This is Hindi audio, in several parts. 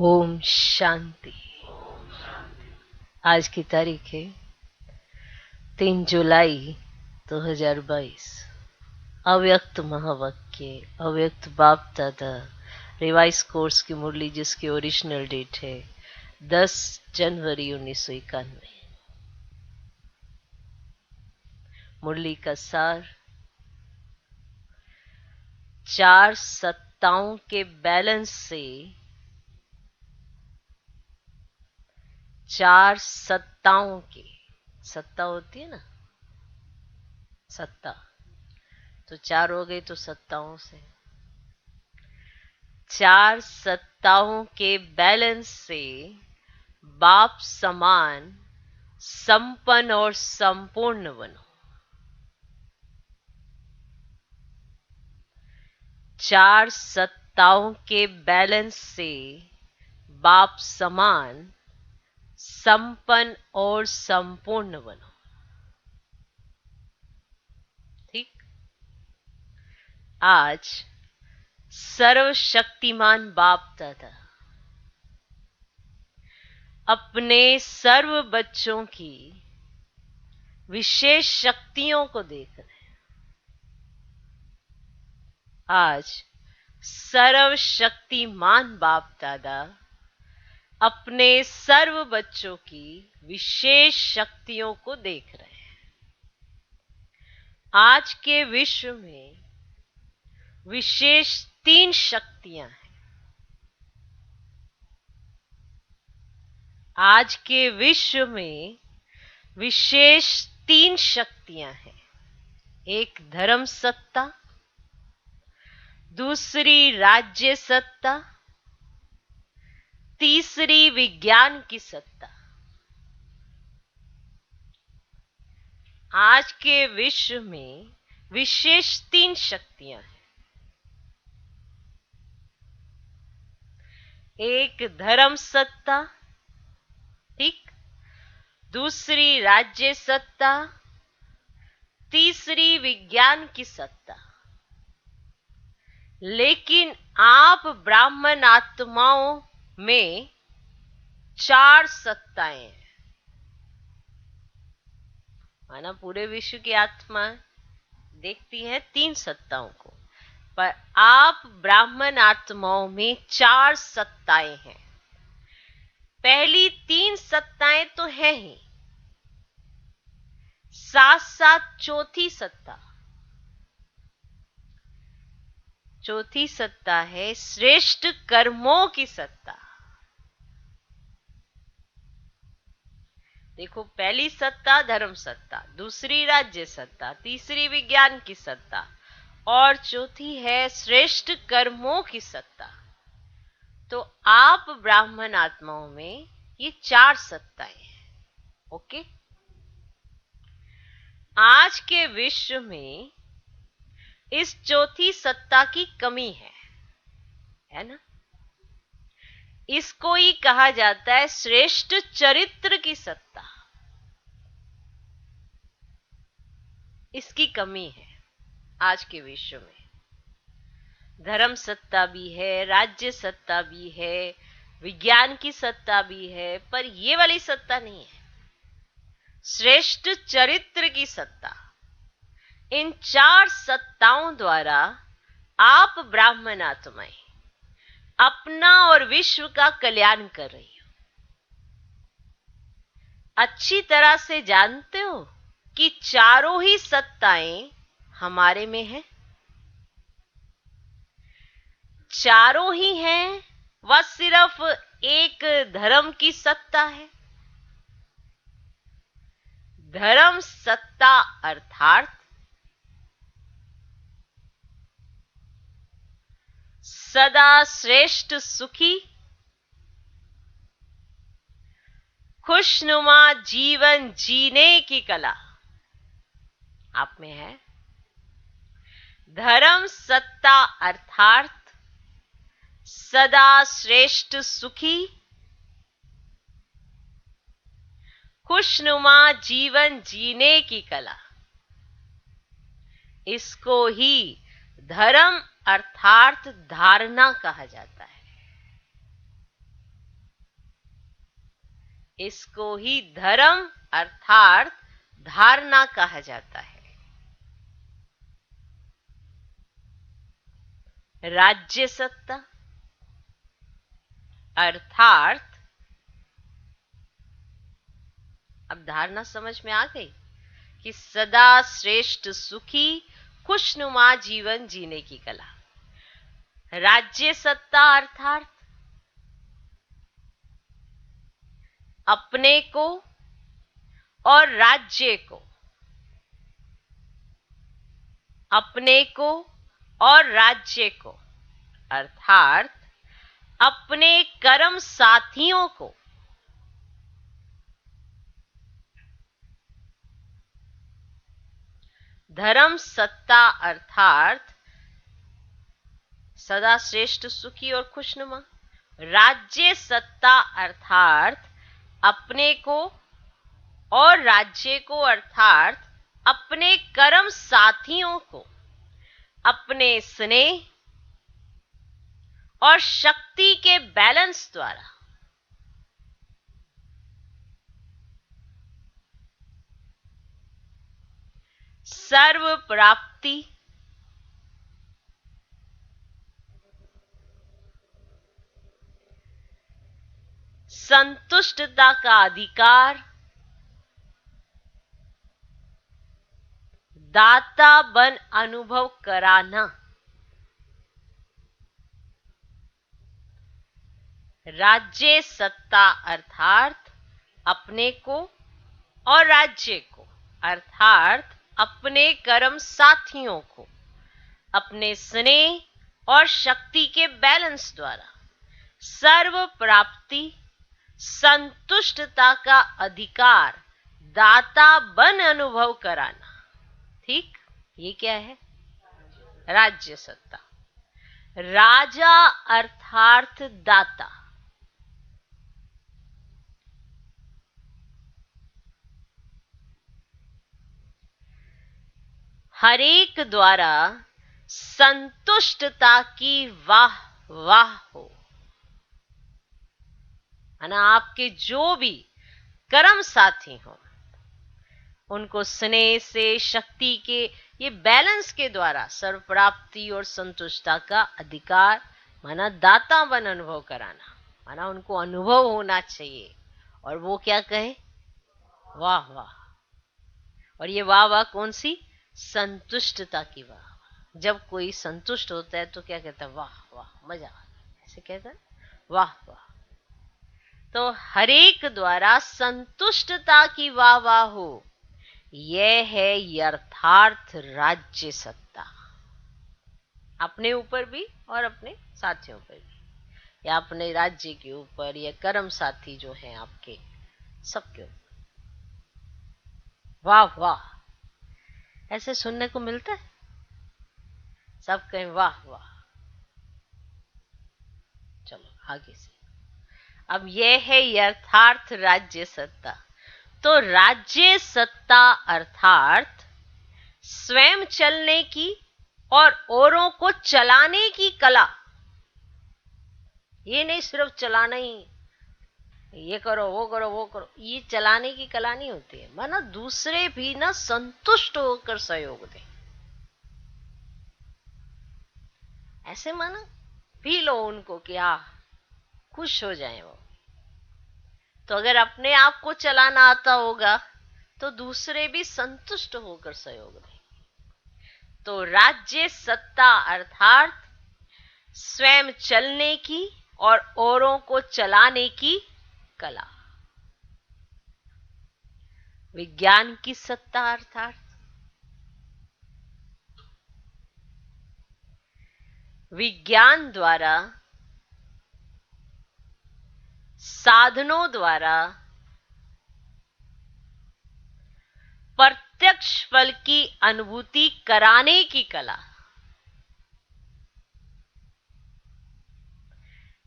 ओम शांति। आज की तारीख है 3 जुलाई 2022। अव्यक्त महावाक्य, अव्यक्त बाप दादा रिवाइज कोर्स की मुरली, जिसकी ओरिजिनल डेट है 10 जनवरी 1991। मुरली का सार, 4 सत्ताओं के बैलेंस से 4 सत्ताओं की सत्ता होती है ना, सत्ता तो 4 हो गई, तो सत्ताओं से 4 सत्ताओं के बैलेंस से बाप समान संपन्न और संपूर्ण बनो। 4 सत्ताओं के बैलेंस से बाप समान संपन्न और संपूर्ण बनो। ठीक। आज सर्वशक्तिमान बाप दादा अपने सर्व बच्चों की विशेष शक्तियों को देख रहे हैं। आज सर्वशक्तिमान बाप दादा अपने सर्व बच्चों की विशेष शक्तियों को देख रहे हैं। आज के विश्व में विशेष 3 शक्तियां हैं। आज के विश्व में विशेष 3 शक्तियां हैं। एक धर्म सत्ता, दूसरी राज्य सत्ता, तीसरी विज्ञान की सत्ता। आज के विश्व में विशेष 3 शक्तियां हैं। एक धर्म सत्ता, ठीक, दूसरी राज्य सत्ता, तीसरी विज्ञान की सत्ता। लेकिन आप ब्राह्मण आत्माओं में 4 सत्ताएं हैं। माना पूरे विश्व की आत्मा देखती है 3 सत्ताओं को, पर आप ब्राह्मण आत्माओं में 4 सत्ताएं हैं। पहली 3 सत्ताएं तो है ही, साथ साथ चौथी सत्ता है श्रेष्ठ कर्मों की सत्ता। देखो, पहली सत्ता धर्म सत्ता, दूसरी राज्य सत्ता, तीसरी विज्ञान की सत्ता और चौथी है श्रेष्ठ कर्मों की सत्ता। तो आप ब्राह्मण आत्माओं में ये 4 सत्ताएं हैं। ओके। आज के विश्व में इस चौथी सत्ता की कमी है ना। इसको ही कहा जाता है श्रेष्ठ चरित्र की सत्ता। इसकी कमी है आज के विश्व में। धर्म सत्ता भी है, राज्य सत्ता भी है, विज्ञान की सत्ता भी है, पर ये वाली सत्ता नहीं है, श्रेष्ठ चरित्र की सत्ता। इन 4 सत्ताओं द्वारा आप ब्राह्मण आत्माएं अपना और विश्व का कल्याण कर रही हो। अच्छी तरह से जानते हो कि चारों ही सत्ताएं हमारे में हैं। चारों ही हैं, वह सिर्फ एक धर्म की सत्ता है। धर्म सत्ता अर्थात सदा श्रेष्ठ सुखी खुशनुमा जीवन जीने की कला आप में है। धर्म सत्ता अर्थात सदा श्रेष्ठ सुखी खुशनुमा जीवन जीने की कला, इसको ही धर्म अर्थात धारणा कहा जाता है। इसको ही धर्म अर्थात धारणा कहा जाता है। राज्य सत्ता अर्थात, अब धारणा समझ में आ गई कि सदा श्रेष्ठ सुखी खुशनुमा जीवन जीने की कला। राज्य सत्ता अर्थात अपने को और राज्य को, अपने को और राज्य को अर्थात अपने कर्म साथियों को धर्म सत्ता अर्थात सदा श्रेष्ठ सुखी और खुशनुमा। राज्य सत्ता अर्थात अपने को और राज्य को अर्थात अपने कर्म साथियों को अपने स्नेह और शक्ति के बैलेंस द्वारा सर्व प्राप्ति, संतुष्टता का अधिकार, दाता बन अनुभव कराना। राज्य सत्ता अर्थात अपने को और राज्य को अर्थात अपने कर्म साथियों को अपने स्नेह और शक्ति के बैलेंस द्वारा सर्व प्राप्ति, संतुष्टता का अधिकार, दाता बन अनुभव कराना। ठीक, ये क्या है? राज्य सत्ता। राजा अर्थात दाता, हरेक द्वारा संतुष्टता की वाह वाह हो, है ना। आपके जो भी कर्म साथी हो उनको स्नेह से, शक्ति के ये बैलेंस के द्वारा सर्व प्राप्ति और संतुष्टता का अधिकार, माना दाता बन अनुभव कराना, माना उनको अनुभव होना चाहिए। और वो क्या कहे? वाह वाह। और ये वाह वाह कौन सी? संतुष्टता की वाह। जब कोई संतुष्ट होता है तो क्या कहता है? वाह वाह, मजा आ गया, ऐसे कहता है, वाह वाह। तो हरेक द्वारा संतुष्टता की वाह वाह हो, यह है यथार्थ राज्य सत्ता। अपने ऊपर भी और अपने साथियों पर भी, या अपने राज्य के ऊपर, या कर्म साथी जो हैं आपके, सबके ऊपर वाह वाह। ऐसे सुनने को मिलता है, सब कहें वाह वाह। चलो आगे से, अब यह है यथार्थ राज्य सत्ता। तो राज्य सत्ता अर्थात स्वयं चलने की और औरों को चलाने की कला। ये नहीं सिर्फ चलाना ही, ये करो वो करो वो करो, ये चलाने की कला नहीं होती है। माना दूसरे भी ना संतुष्ट होकर सहयोग दें, ऐसे माना भी लो उनको कि खुश हो जाए वो। तो अगर अपने आप को चलाना आता होगा तो दूसरे भी संतुष्ट होकर सहयोग दें। तो राज्य सत्ता अर्थात स्वयं चलने की और औरों को चलाने की कला। विज्ञान की सत्ता अर्थात विज्ञान द्वारा, साधनों द्वारा प्रत्यक्ष फल की अनुभूति कराने की कला।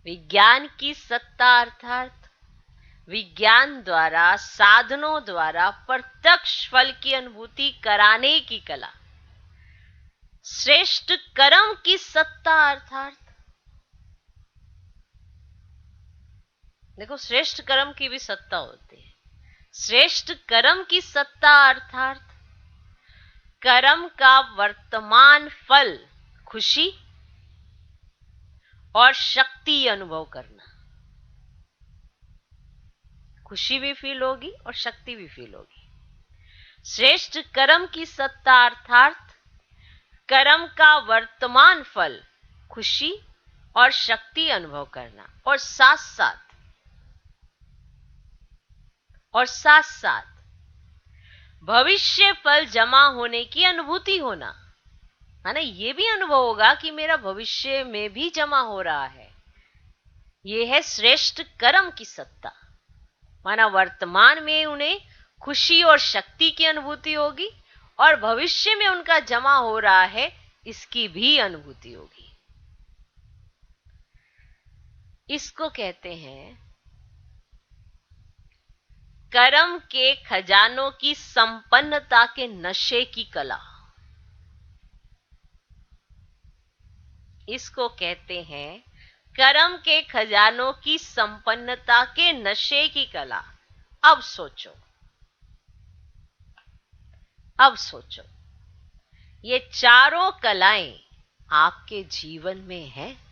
विज्ञान की सत्ता अर्थात विज्ञान द्वारा, साधनों द्वारा प्रत्यक्ष फल की अनुभूति कराने की कला। श्रेष्ठ कर्म की सत्ता अर्थात देखो, श्रेष्ठ कर्म की भी सत्ता होती है। श्रेष्ठ कर्म की सत्ता अर्थात कर्म का वर्तमान फल खुशी और शक्ति अनुभव करना। खुशी भी फील होगी और शक्ति भी फील होगी। श्रेष्ठ कर्म की सत्ता अर्थात कर्म का वर्तमान फल खुशी और शक्ति अनुभव करना, और साथ साथ भविष्य फल जमा होने की अनुभूति होना। माना ये भी अनुभव होगा कि मेरा भविष्य में भी जमा हो रहा है। ये है श्रेष्ठ कर्म की सत्ता। माना वर्तमान में उन्हें खुशी और शक्ति की अनुभूति होगी, और भविष्य में उनका जमा हो रहा है इसकी भी अनुभूति होगी। इसको कहते हैं कर्म के खजानों की संपन्नता के नशे की कला। इसको कहते हैं कर्म के खजानों की संपन्नता के नशे की कला। अब सोचो, ये चारों कलाएं आपके जीवन में हैं?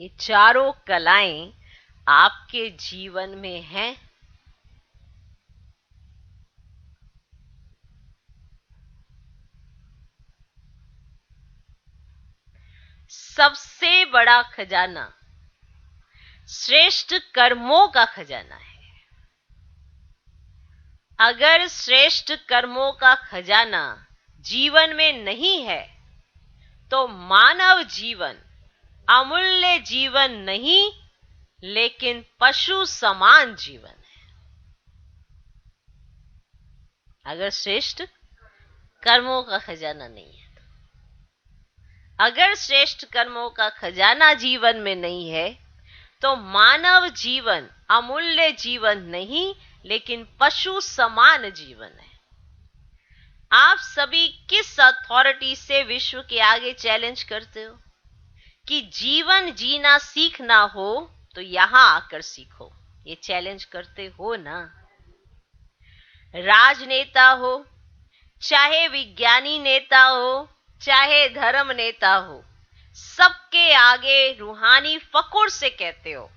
ये चारों कलाएं आपके जीवन में हैं? सबसे बड़ा खजाना श्रेष्ठ कर्मों का खजाना है। अगर श्रेष्ठ कर्मों का खजाना जीवन में नहीं है तो मानव जीवन अमूल्य जीवन नहीं, लेकिन पशु समान जीवन है। अगर श्रेष्ठ कर्मों का खजाना नहीं है, अगर श्रेष्ठ कर्मों का खजाना जीवन में नहीं है तो मानव जीवन अमूल्य जीवन नहीं, लेकिन पशु समान जीवन है। आप सभी किस अथॉरिटी से विश्व के आगे चैलेंज करते हो कि जीवन जीना सीखना हो तो यहां आकर सीखो? ये चैलेंज करते हो ना? राजनेता हो, चाहे विज्ञानी नेता हो, चाहे धर्म नेता हो, सबके आगे रूहानी फकुर से कहते हो,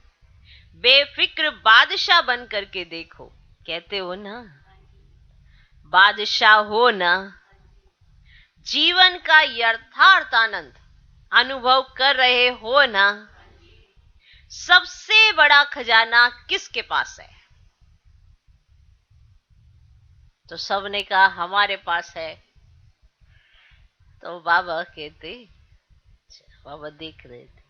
बेफिक्र बादशाह बन करके देखो। कहते हो ना? बादशाह हो ना? जीवन का यथार्थ आनंद अनुभव कर रहे हो ना? सबसे बड़ा खजाना किसके पास है? तो सबने कहा हमारे पास है। तो बाबा कहते, बाबा देख रहे थे,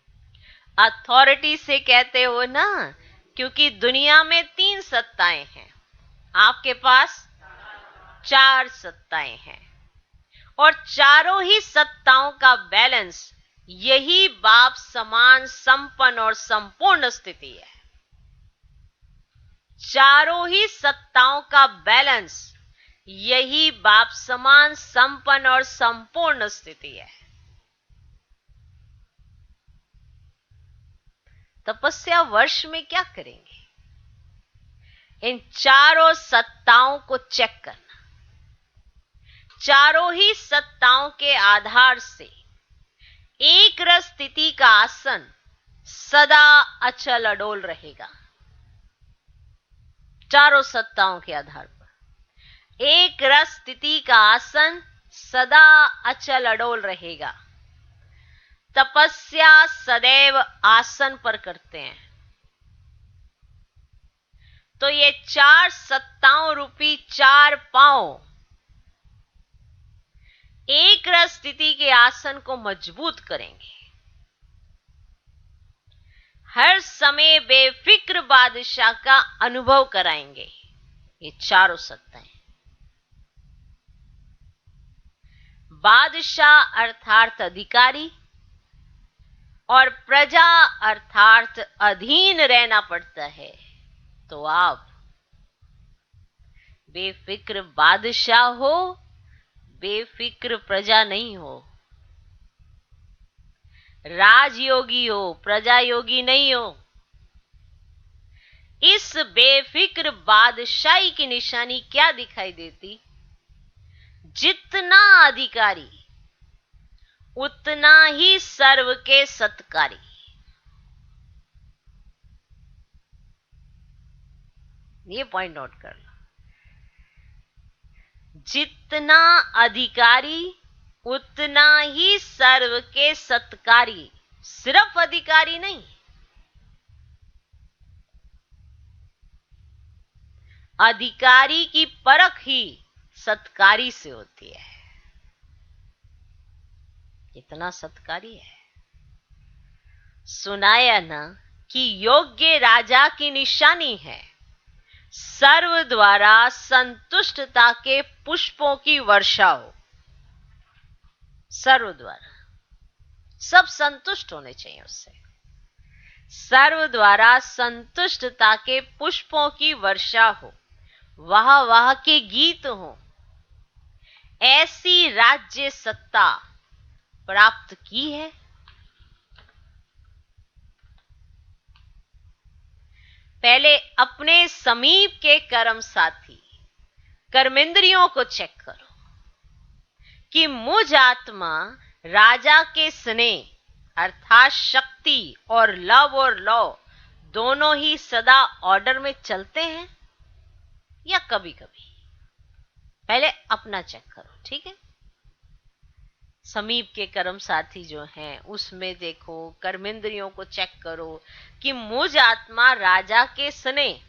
अथॉरिटी से कहते हो ना, क्योंकि दुनिया में 3 सत्ताएं हैं, आपके पास 4 सत्ताएं हैं, और चारों ही सत्ताओं का बैलेंस यही बाप समान संपन्न और संपूर्ण स्थिति है। चारों ही सत्ताओं का बैलेंस यही बाप समान संपन्न और संपूर्ण स्थिति है। तपस्या वर्ष में क्या करेंगे? इन चारों सत्ताओं को चेक करना। चारों ही सत्ताओं के आधार से एक रस स्थिति का आसन सदा अचल अडोल रहेगा। चारों सत्ताओं के आधार पर एक रस स्थिति का आसन सदा अचल अडोल रहेगा। तपस्या सदैव आसन पर करते हैं। तो ये 4 सत्ताओं रूपी 4 पांव एक रस स्थिति के आसन को मजबूत करेंगे। हर समय बेफिक्र बादशाह का अनुभव कराएंगे ये चारों सत्ताएं। बादशाह अर्थात अधिकारी और प्रजा अर्थात अधीन रहना पड़ता है। तो आप बेफिक्र बादशाह हो, बेफिक्र प्रजा नहीं हो। राजयोगी हो, प्रजा योगी नहीं हो। इस बेफिक्र बादशाही की निशानी क्या दिखाई देती? जितना अधिकारी उतना ही सर्व के सत्कारी। ये पॉइंट नोट कर लो। जितना अधिकारी उतना ही सर्व के सत्कारी। सिर्फ अधिकारी नहीं, अधिकारी की परख ही सत्कारी से होती है। कितना सत्कारी है। सुनाया ना कि योग्य राजा की निशानी है सर्व द्वारा संतुष्टता के पुष्पों की वर्षा हो। सर्व द्वारा, सब संतुष्ट होने चाहिए उससे। सर्व द्वारा संतुष्टता के पुष्पों की वर्षा हो, वाह वाह के गीत हो, ऐसी राज्य सत्ता प्राप्त की है। पहले अपने समीप के कर्म साथी कर्मेंद्रियों को चेक करो कि मुझ आत्मा राजा के स्नेह अर्थात शक्ति और लव दोनों ही सदा ऑर्डर में चलते हैं या कभी कभी। पहले अपना चेक करो, ठीक है। समीप के कर्म साथी जो हैं उसमें देखो, कर्मेंद्रियों को चेक करो कि मुझ आत्मा राजा के स्नेह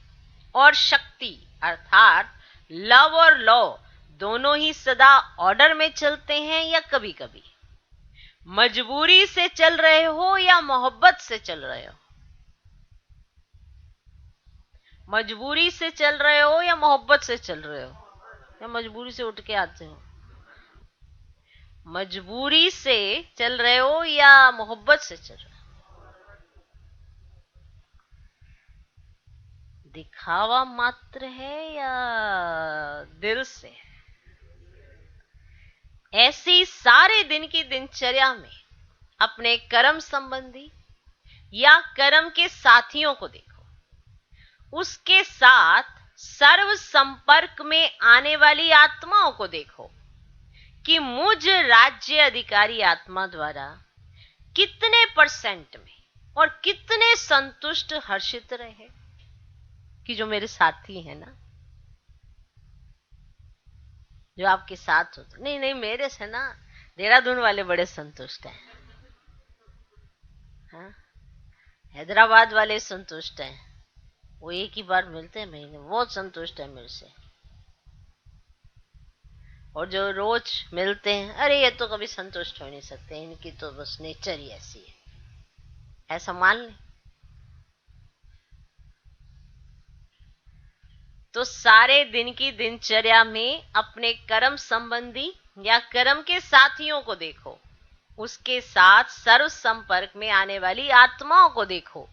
और शक्ति अर्थात लव और लॉ दोनों ही सदा ऑर्डर में चलते हैं या कभी कभी। मजबूरी से चल रहे हो या मोहब्बत से चल रहे हो। मजबूरी से चल रहे हो या मोहब्बत से चल रहे हो, या मजबूरी से उठ के आते हो। मजबूरी से चल रहे हो या मोहब्बत से चल रहे हो। दिखावा मात्र है या दिल से है। ऐसी सारे दिन की दिनचर्या में अपने कर्म संबंधी या कर्म के साथियों को देखो, उसके साथ सर्व संपर्क में आने वाली आत्माओं को देखो कि मुझ राज्य अधिकारी आत्मा द्वारा कितने परसेंट में और कितने संतुष्ट हर्षित रहे कि जो मेरे साथी हैं ना, जो आपके साथ होते। नहीं नहीं, मेरे से ना देहरादून वाले बड़े संतुष्ट हैं, हाँ? हैदराबाद वाले संतुष्ट हैं, वो एक ही बार मिलते हैं महीने, वो संतुष्ट है मेरे से। और जो रोज मिलते हैं, अरे ये तो कभी संतुष्ट हो नहीं सकते, इनकी तो बस नेचर ही ऐसी है, ऐसा मान लें। तो सारे दिन की दिनचर्या में अपने कर्म संबंधी या कर्म के साथियों को देखो, उसके साथ सर्व संपर्क में आने वाली आत्माओं को देखो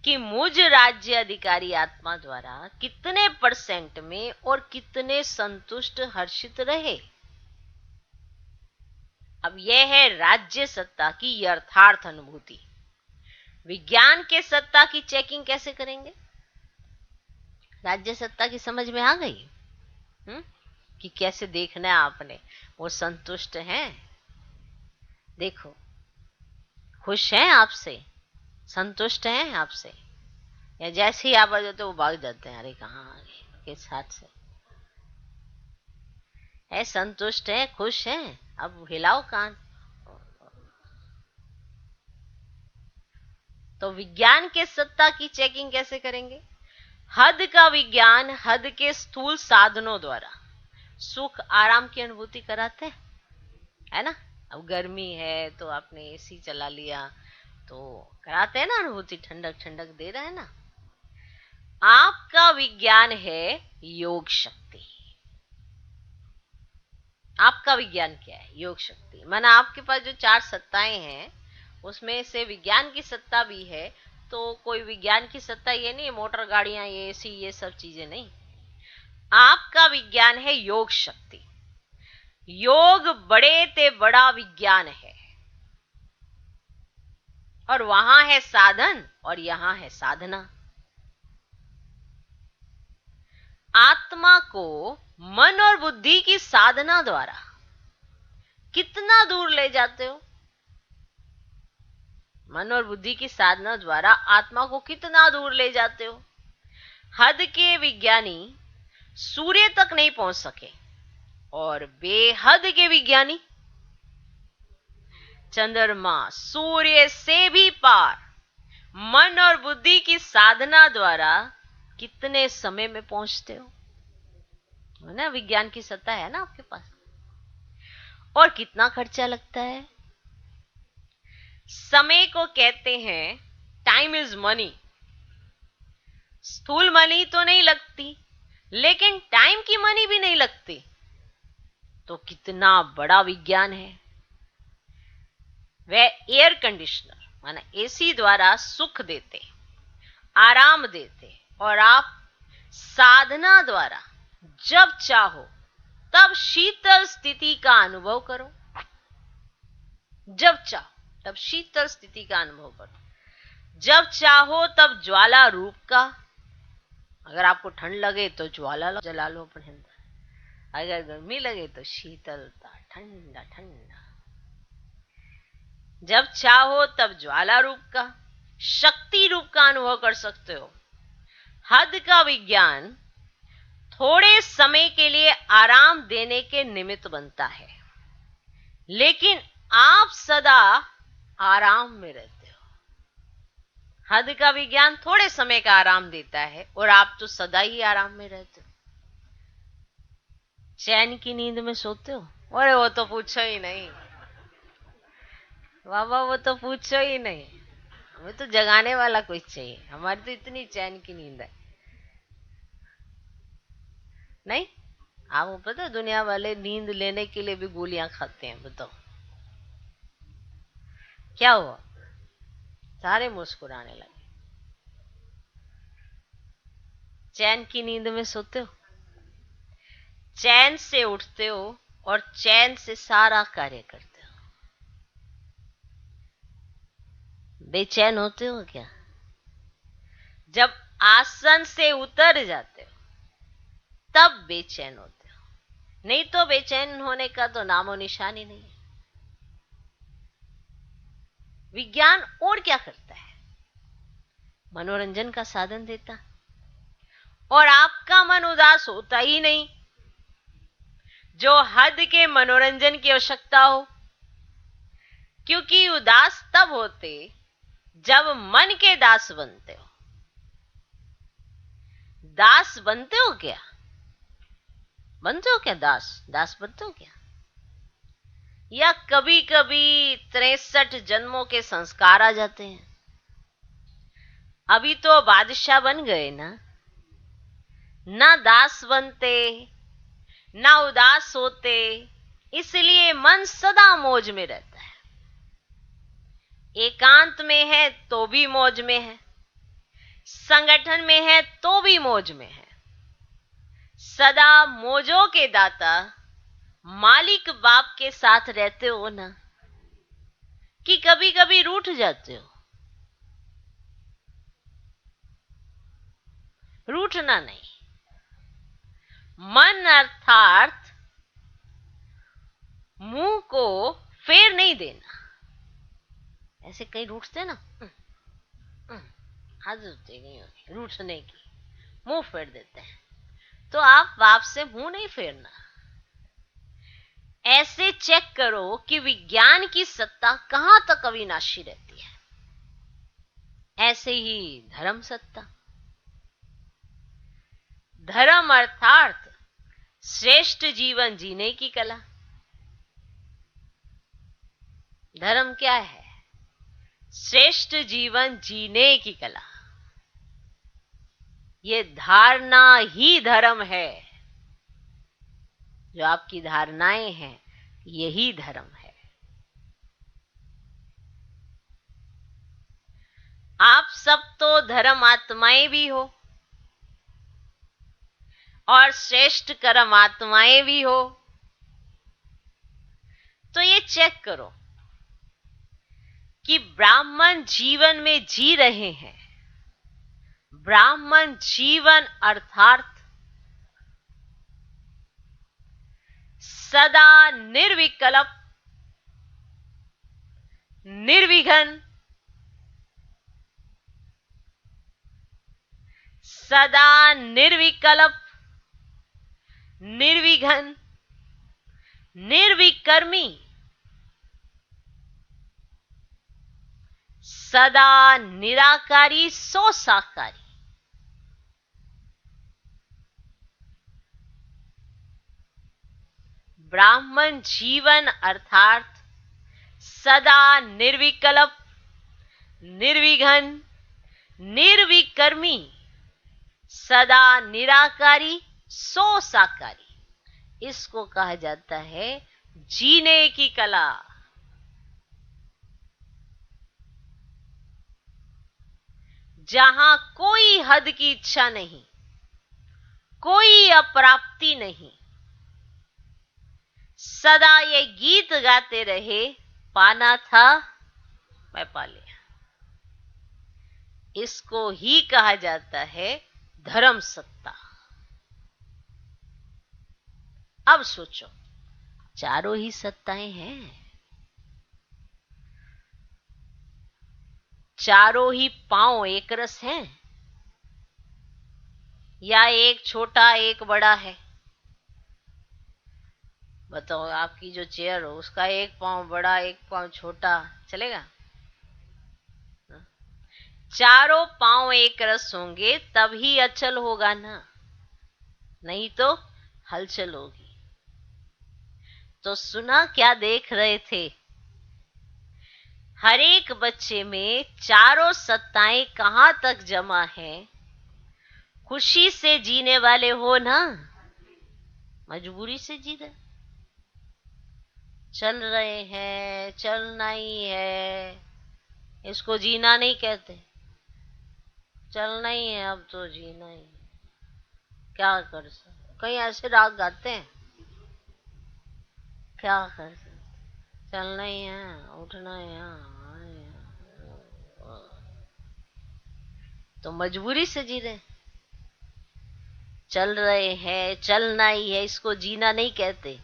कि मुझ राज्य अधिकारी आत्मा द्वारा कितने परसेंट में और कितने संतुष्ट हर्षित रहे। अब यह है राज्य सत्ता की यथार्थ अनुभूति। विज्ञान के सत्ता की चेकिंग कैसे करेंगे? राज्य सत्ता की समझ में आ गई कि कैसे देखना है आपने, वो संतुष्ट हैं, देखो खुश हैं आपसे, संतुष्ट हैं आपसे, या जैसे ही आप आ जाते वो भाग जाते हैं, अरे कहाँ आ गए, किस हाथ से है, संतुष्ट है, खुश है, अब हिलाओ कान। तो विज्ञान के सत्ता की चेकिंग कैसे करेंगे? हद का विज्ञान हद के स्थूल साधनों द्वारा सुख आराम की अनुभूति कराते हैं, है ना। अब गर्मी है तो आपने एसी चला लिया तो कराते हैं ना अनुभूति, ठंडक ठंडक दे रहा है ना। आपका विज्ञान है योग शक्ति। आपका विज्ञान क्या है? योग शक्ति। माना आपके पास जो 4 सत्ताएं हैं उसमें से विज्ञान की सत्ता भी है, तो कोई विज्ञान की सत्ता ये नहीं मोटर गाड़ियां, ये एसी, ये सब चीजें नहीं। आपका विज्ञान है योग शक्ति। योग बड़े ते बड़ा विज्ञान है। और वहां है साधन और यहां है साधना। आत्मा को मन और बुद्धि की साधना द्वारा कितना दूर ले जाते हो? मन और बुद्धि की साधना द्वारा आत्मा को कितना दूर ले जाते हो? हद के विज्ञानी सूर्य तक नहीं पहुंच सके और बेहद के विज्ञानी चंद्रमा, सूर्य से भी पार मन और बुद्धि की साधना द्वारा कितने समय में पहुंचते हो? है ना, विज्ञान की सत्ता है ना आपके पास। और कितना खर्चा लगता है? समय को कहते हैं टाइम इज मनी। स्थूल मनी तो नहीं लगती, लेकिन टाइम की मनी भी नहीं लगती। तो कितना बड़ा विज्ञान है। वह एयर कंडीशनर माना एसी द्वारा सुख देते, आराम देते, और आप साधना द्वारा जब चाहो तब शीतल स्थिति का अनुभव करो। जब चाहो तब शीतल स्थिति का अनुभव करो। जब चाहो तब ज्वाला रूप का, अगर आपको ठंड लगे तो ज्वाला जला लो अपने अंदर, अगर गर्मी लगे तो शीतलता, ठंडा ठंडा। जब चाहो तब ज्वाला रूप का, शक्ति रूप का अनुभव कर सकते हो। हद का विज्ञान थोड़े समय के लिए आराम देने के निमित्त बनता है, लेकिन आप सदा आराम में रहते हो। हद का विज्ञान थोड़े समय का आराम देता है और आप तो सदा ही आराम में रहते हो। चैन की नींद में सोते हो? अरे वो तो पूछो ही नहीं बाबा, वो तो पूछो ही नहीं। हमें तो जगाने वाला कोई चाहिए। हमारी तो इतनी चैन की नींद है। नहीं, आपको पता है दुनिया वाले नींद लेने के लिए भी गोलियां खाते हैं। बताओ क्या हुआ? सारे मुस्कुराने लगे। चैन की नींद में सोते हो, चैन से उठते हो और चैन से सारा कार्य करते हो। बेचैन होते हो क्या? जब आसन से उतर जाते हो तब बेचैन होते हो, नहीं तो बेचैन होने का तो नामो निशान ही नहीं है। विज्ञान और क्या करता है? मनोरंजन का साधन देता, और आपका मन उदास होता ही नहीं। जो हद के मनोरंजन की आवश्यकता हो, क्योंकि उदास तब होते जब मन के दास बनते हो। दास बनते हो क्या? बनते हो क्या? दास बनते हो क्या? या कभी कभी 63 जन्मों के संस्कार आ जाते हैं। अभी तो बादशाह बन गए ना दास बनते, ना उदास होते, इसलिए मन सदा मौज में रहता है। एकांत में है तो भी मौज में है, संगठन में है तो भी मौज में है। सदा मौजों के दाता मालिक बाप के साथ रहते हो ना, कि कभी कभी रूठ जाते हो? रूठना नहीं। मन अर्थात मुंह को फेर नहीं देना। ऐसे कई रूठते ना, आदत नहीं होती रूठने की, मुंह फेर देते हैं। तो आप बाप से मुंह नहीं फेरना। ऐसे चेक करो कि विज्ञान की सत्ता कहां तक अविनाशी रहती है। ऐसे ही धर्म सत्ता, धर्म अर्थात श्रेष्ठ जीवन जीने की कला। धर्म क्या है? श्रेष्ठ जीवन जीने की कला। ये धारणा ही धर्म है। जो आपकी धारणाएं हैं, यही धर्म है। आप सब तो धर्म आत्माएं भी हो और श्रेष्ठ कर्म आत्माएं भी हो। तो ये चेक करो कि ब्राह्मण जीवन में जी रहे हैं। ब्राह्मण जीवन अर्थात सदा निर्विकल्प, निर्विघ्न, सदा निर्विकल्प, निर्विघ्न, निर्विकर्मी, सदा निराकारी, सो साकारी। ब्राह्मण जीवन अर्थात सदा निर्विकल्प, निर्विघ्न, निर्विकर्मी, सदा निराकारी, सो साकारी। इसको कहा जाता है जीने की कला। जहां कोई हद की इच्छा नहीं, कोई अप्राप्ति नहीं, सदा ये गीत गाते रहे, पाना था मैं पा लिया। इसको ही कहा जाता है धर्म सत्ता। अब सोचो, चारों ही सत्ताएं हैं, चारों ही पांव एक रस हैं, या एक छोटा एक बड़ा है? बताओ, आपकी जो चेयर हो उसका एक पांव बड़ा एक पांव छोटा चलेगा? चारों पांव एक रस होंगे तभी अचल होगा ना, नहीं तो हलचल होगी। तो सुना क्या देख रहे थे? हर एक बच्चे में चारों सत्ताएं कहां तक जमा है? खुशी से जीने वाले हो ना, मजबूरी से जी रहे, चल रहे हैं, चलना ही है, इसको जीना नहीं कहते। चलना ही है, अब तो जीना ही है, क्या कर सकते? कहीं ऐसे राग गाते हैं, क्या कर सकते? चलना ही है, उठना है, तो मजबूरी से जी रहे, चल रहे हैं, चलना ही है, इसको जीना नहीं कहते।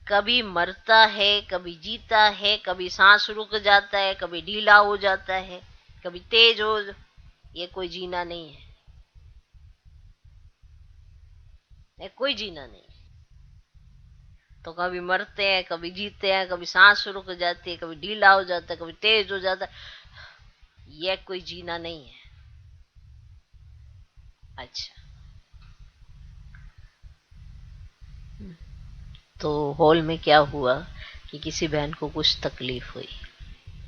कभी मरता है, कभी जीता है, कभी सांस रुक जाता है, कभी ढीला हो जाता है, कभी तेज हो, ये कोई जीना नहीं है, ये कोई जीना नहीं। तो कभी मरते हैं, कभी जीते हैं, कभी सांस रुक जाती है, कभी ढीला हो जाता है, कभी तेज हो जाता है, ये कोई जीना नहीं है। अच्छा, तो हॉल में क्या हुआ कि किसी बहन को कुछ तकलीफ हुई,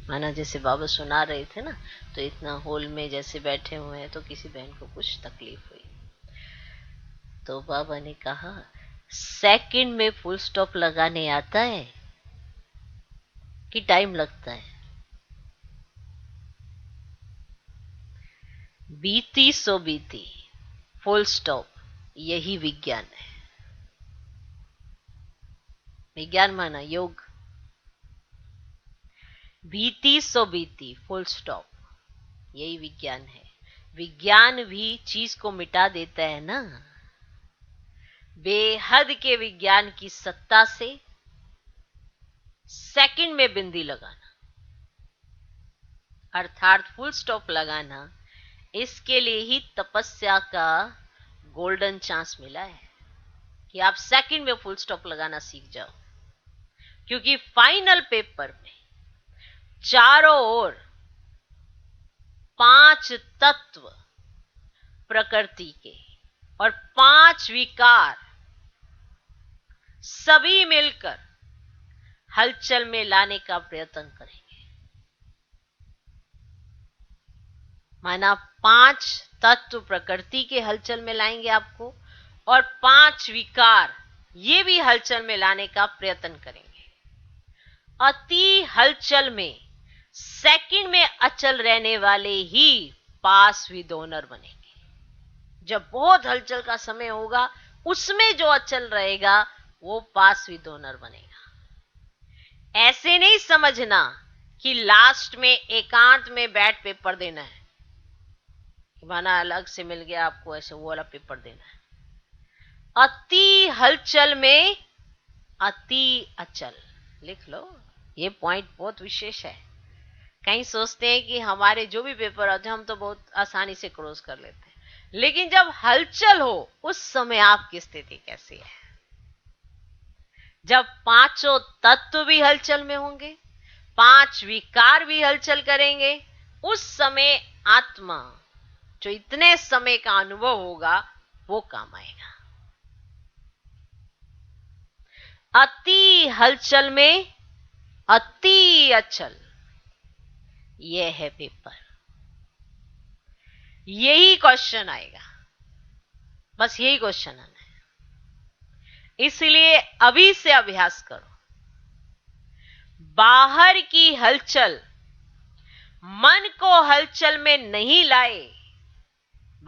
माना जैसे बाबा सुना रहे थे ना, तो इतना हॉल में जैसे बैठे हुए हैं, तो किसी बहन को कुछ तकलीफ हुई। तो बाबा ने कहा, सेकंड में फुल स्टॉप लगाने आता है कि टाइम लगता है? बीती सो बीती, फुल स्टॉप, यही विज्ञान है। विज्ञान माना योग। बीती सो बीती, फुल स्टॉप, यही विज्ञान है। विज्ञान भी चीज को मिटा देता है ना, बेहद के विज्ञान की सत्ता से सेकंड में बिंदी लगाना, अर्थात फुल स्टॉप लगाना, इसके लिए ही तपस्या का गोल्डन चांस मिला है कि आप सेकंड में फुल स्टॉप लगाना सीख जाओ। क्योंकि फाइनल पेपर में चारों ओर 5 तत्व प्रकृति के और 5 विकार सभी मिलकर हलचल में लाने का प्रयत्न करेंगे। माना 5 तत्व प्रकृति के हलचल में लाएंगे आपको, और 5 विकार ये भी हलचल में लाने का प्रयत्न करेंगे। अति हलचल में सेकंड में अचल रहने वाले ही पास विद ओनर बनेंगे। जब बहुत हलचल का समय होगा, उसमें जो अचल रहेगा वो पास विद ओनर बनेगा। ऐसे नहीं समझना कि लास्ट में एकांत में बैठ पेपर देना है, कि माना अलग से मिल गया आपको ऐसे वो वाला पेपर देना है। अति हलचल में अति अचल, लिख लो, ये पॉइंट बहुत विशेष है। कहीं सोचते हैं कि हमारे जो भी पेपर होते हैं हम तो बहुत आसानी से क्रॉस कर लेते हैं, लेकिन जब हलचल हो उस समय आपकी स्थिति कैसी है? जब पांचों तत्व भी हलचल में होंगे, पांच विकार भी हलचल करेंगे, उस समय आत्मा जो इतने समय का अनुभव होगा वो काम आएगा। अति हलचल में अति अचल, यह है पेपर। यही क्वेश्चन आएगा, बस यही क्वेश्चन आना है। इसलिए अभी से अभ्यास करो। बाहर की हलचल मन को हलचल में नहीं लाए।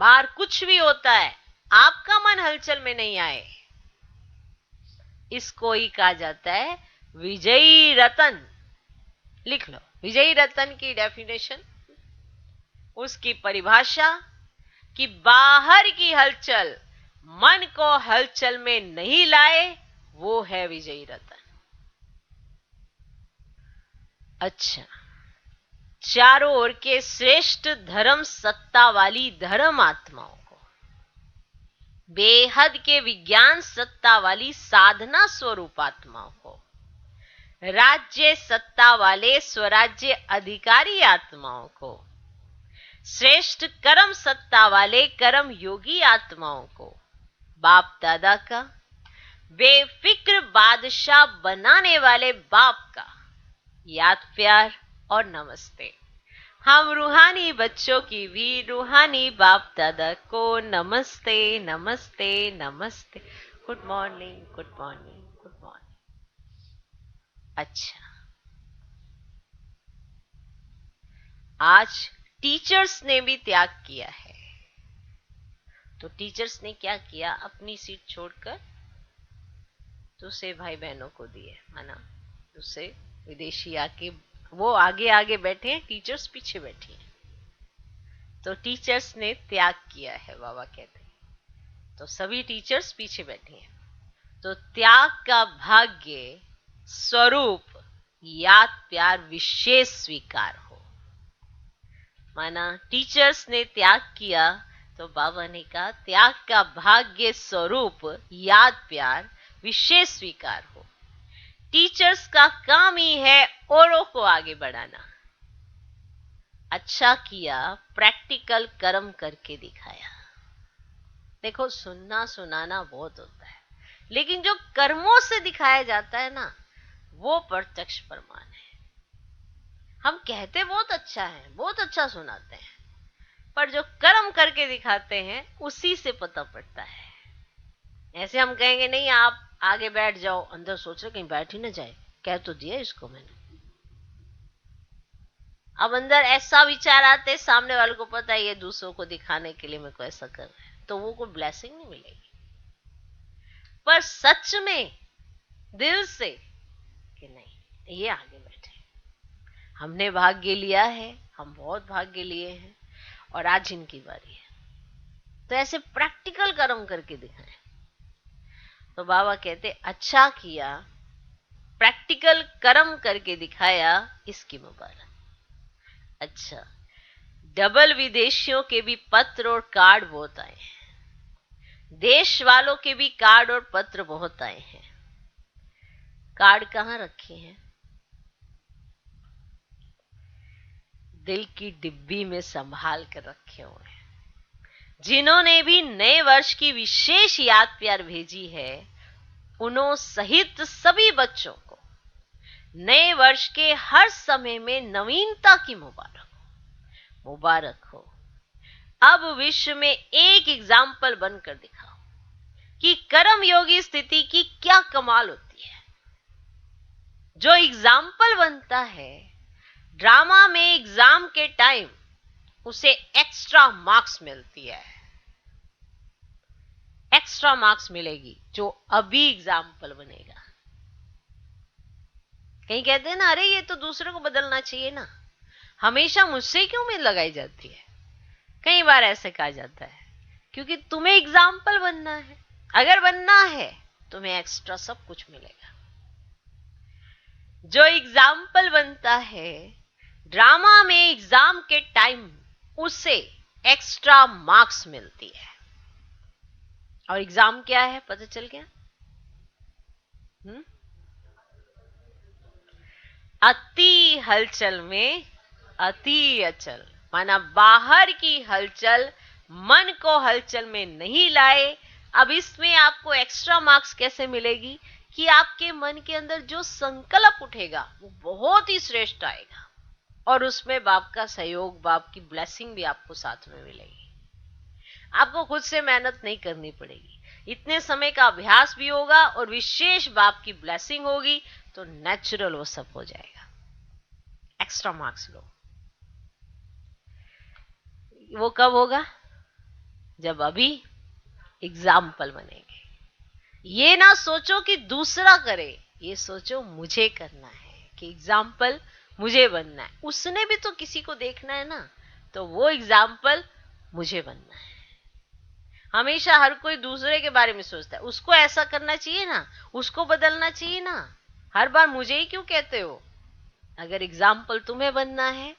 बाहर कुछ भी होता है, आपका मन हलचल में नहीं आए, इसको ही कहा जाता है विजयी रतन। लिख लो, विजयी रतन की डेफिनेशन, उसकी परिभाषा, कि बाहर की हलचल मन को हलचल में नहीं लाए, वो है विजयी रतन। अच्छा, चारों ओर के श्रेष्ठ धर्म सत्ता वाली धर्म आत्माओं को, बेहद के विज्ञान सत्ता वाली साधना स्वरूप आत्माओं को, राज्य सत्ता वाले स्वराज्य अधिकारी आत्माओं को, श्रेष्ठ कर्म सत्ता वाले कर्म योगी आत्माओं को, बाप दादा का बेफिक्र बादशाह बनाने वाले बाप का याद प्यार और नमस्ते। हम रूहानी बच्चों की भी रूहानी बाप दादा को नमस्ते नमस्ते नमस्ते। Good morning, good morning, good morning. अच्छा, आज टीचर्स ने भी त्याग किया है। तो टीचर्स ने क्या किया? अपनी सीट छोड़कर दूसरे भाई बहनों को दिए, माना दूसरे विदेशी आके वो आगे आगे बैठे हैं, टीचर्स पीछे बैठी हैं। तो टीचर्स ने त्याग किया है, बाबा कहते हैं। तो सभी टीचर्स पीछे बैठे हैं। तो त्याग का भाग्य स्वरूप याद प्यार विशेष स्वीकार हो। माना टीचर्स ने त्याग किया तो बाबा ने कहा त्याग का भाग्य स्वरूप याद प्यार विशेष स्वीकार हो। टीचर्स का काम ही है औरों को आगे बढ़ाना। अच्छा किया, प्रैक्टिकल कर्म करके दिखाया। देखो, सुनना सुनाना बहुत होता है, लेकिन जो कर्मों से दिखाया जाता है ना, वो प्रत्यक्ष प्रमाण है। हम कहते बहुत अच्छा है, बहुत अच्छा सुनाते हैं, पर जो कर्म करके दिखाते हैं उसी से पता पड़ता है। ऐसे हम कहेंगे नहीं आप आगे बैठ जाओ, अंदर सोच रहे कहीं बैठ ही ना जाए, कह तो दिया इसको मैंने। अब अंदर ऐसा विचार आते, सामने वाले को पता है ये दूसरों को दिखाने के लिए मेरे को ऐसा कर रहा है, तो वो कोई ब्लेसिंग नहीं मिलेगी। पर सच में दिल से कि नहीं, ये आगे बैठे, हमने भाग्य लिया है, हम बहुत भाग्य लिए हैं और आज इनकी बारी है। तो ऐसे प्रैक्टिकल कर्म करके दिखाएं। तो बाबा कहते अच्छा किया, प्रैक्टिकल कर्म करके दिखाया, इसकी मुबारक। अच्छा, डबल विदेशियों के भी पत्र और कार्ड बहुत आए हैं, देश वालों के भी कार्ड और पत्र बहुत आए हैं। कार्ड कहां रखे हैं? दिल की डिब्बी में संभाल कर रखे हुए हैं। जिन्होंने भी नए वर्ष की विशेष याद प्यार भेजी है, उन्हों सहित सभी बच्चों को नए वर्ष के हर समय में नवीनता की मुबारक हो, मुबारक हो। अब विश्व में एक एग्जाम्पल बनकर दिखाओ कि कर्म योगी स्थिति की क्या कमाल होती है। जो एग्जाम्पल बनता है ड्रामा में, एग्जाम के टाइम उसे एक्स्ट्रा मार्क्स मिलती है, एक्स्ट्रा मार्क्स मिलेगी जो अभी एग्जाम्पल बनेगा। कहीं कहते हैं ना, अरे ये तो दूसरे को बदलना चाहिए ना, हमेशा मुझसे क्यों उम्मीद लगाई जाती है। कई बार ऐसे कहा जाता है क्योंकि तुम्हें एग्जाम्पल बनना है। अगर बनना है तुम्हें एक्स्ट्रा सब कुछ मिलेगा। जो एग्जाम्पल बनता है ड्रामा में एग्जाम के टाइम, उसे एक्स्ट्रा मार्क्स मिलती है। और एग्जाम क्या है पता चल गया? अति हलचल में अति अचल, माना बाहर की हलचल मन को हलचल में नहीं लाए। अब इसमें आपको एक्स्ट्रा मार्क्स कैसे मिलेगी कि आपके मन के अंदर जो संकल्प उठेगा वो बहुत ही श्रेष्ठ आएगा, और उसमें बाप का सहयोग, बाप की ब्लेसिंग भी आपको साथ में मिलेगी। आपको खुद से मेहनत नहीं करनी पड़ेगी, इतने समय का अभ्यास भी होगा और विशेष बाप की ब्लेसिंग होगी, तो नेचुरल वो सब हो जाएगा। एक्स्ट्रा मार्क्स लो। वो कब होगा? जब अभी एग्जाम्पल बनेंगे। ये ना सोचो कि दूसरा करे, ये सोचो मुझे करना है, कि एग्जाम्पल मुझे बनना है। उसने भी तो किसी को देखना है ना, तो वो एग्जाम्पल मुझे बनना है। हमेशा हर कोई दूसरे के बारे में सोचता है, उसको ऐसा करना चाहिए ना, उसको बदलना चाहिए ना, हर बार मुझे ही क्यों कहते हो। अगर एग्जाम्पल तुम्हें बनना है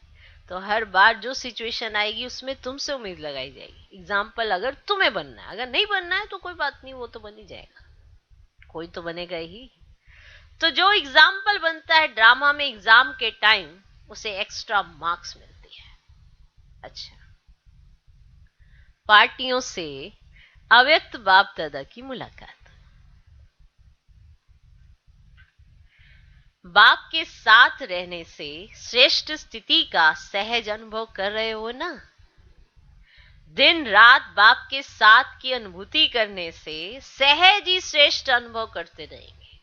तो हर बार जो सिचुएशन आएगी उसमें तुमसे उम्मीद लगाई जाएगी। एग्जाम्पल अगर तुम्हें बनना है, अगर नहीं बनना है तो कोई बात नहीं, वो तो बन ही जाएगा, कोई तो बनेगा ही। तो जो एग्जाम्पल बनता है ड्रामा में एग्जाम के टाइम, उसे एक्स्ट्रा मार्क्स मिलती है। अच्छा, पार्टियों से अव्यक्त बाप दादा की मुलाकात। बाप के साथ रहने से श्रेष्ठ स्थिति का सहज अनुभव कर रहे हो ना। दिन रात बाप के साथ की अनुभूति करने से सहज ही श्रेष्ठ अनुभव करते रहेंगे,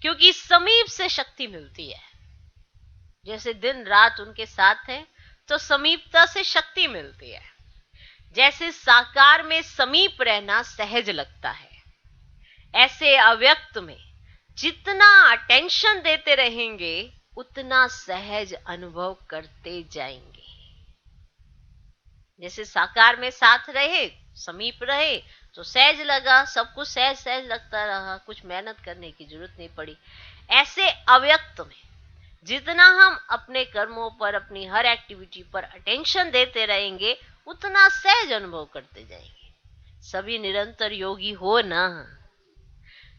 क्योंकि समीप से शक्ति मिलती है। जैसे दिन रात उनके साथ है तो समीपता से शक्ति मिलती है। जैसे साकार में समीप रहना सहज लगता है, ऐसे अव्यक्त में जितना अटेंशन देते रहेंगे उतना सहज अनुभव करते जाएंगे। जैसे साकार में साथ रहे, समीप रहे तो सहज लगा, सब कुछ सहज सहज लगता रहा, कुछ मेहनत करने की जरूरत नहीं पड़ी। ऐसे अव्यक्त में जितना हम अपने कर्मों पर, अपनी हर एक्टिविटी पर अटेंशन देते रहेंगे उतना सहज अनुभव करते जाएंगे। सभी निरंतर योगी हो ना,